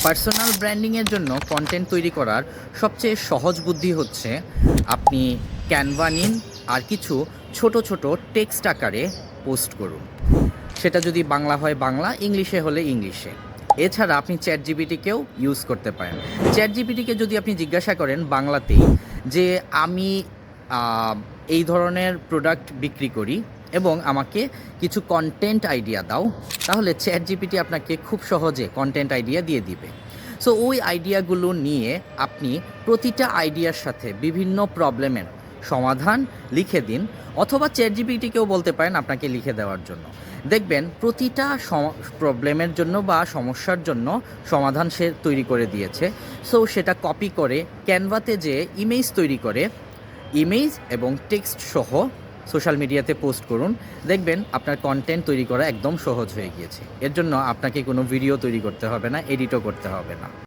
Personal ব্র্যান্ডিংয়ের জন্য content তৈরি করার সবচেয়ে সহজ বুদ্ধি হচ্ছে আপনি ক্যানভা নিন আর কিছু ছোট ছোট টেক্সট আকারে পোস্ট করুন। সেটা যদি বাংলা হয় বাংলা, ইংলিশে হলে ইংলিশে। এছাড়া আপনি চ্যাট জিপিটিকেও ইউজ করতে পারেন। চ্যাট জিপিটিকে যদি আপনি জিজ্ঞাসা করেন বাংলাতেই যে আমি এই ধরনের প্রোডাক্ট বিক্রি করি এবং আমাকে কিছু কন্টেন্ট আইডিয়া দাও, তাহলে চ্যাট জিপিটি আপনাকে খুব সহজে কন্টেন্ট আইডিয়া দিয়ে দিবে। সো ওই আইডিয়াগুলো নিয়ে আপনি প্রতিটা আইডিয়ার সাথে বিভিন্ন প্রবলেমের সমাধান লিখে দিন, অথবা চ্যাট জিপিটিকেও বলতে পারেন আপনাকে লিখে দেওয়ার জন্য। দেখবেন প্রতিটা প্রবলেমের জন্য বা সমস্যার জন্য সমাধান সে তৈরি করে দিয়েছে। সো সেটা কপি করে ক্যানভাতে যে ইমেজ তৈরি করে, ইমেজ এবং টেক্সট সহ সোশ্যাল মিডিয়াতে পোস্ট করুন। দেখবেন আপনার কন্টেন্ট তৈরি করা একদম সহজ হয়ে গিয়েছে। এর জন্য আপনাকে কোনো ভিডিও তৈরি করতে হবে না, এডিটও করতে হবে না।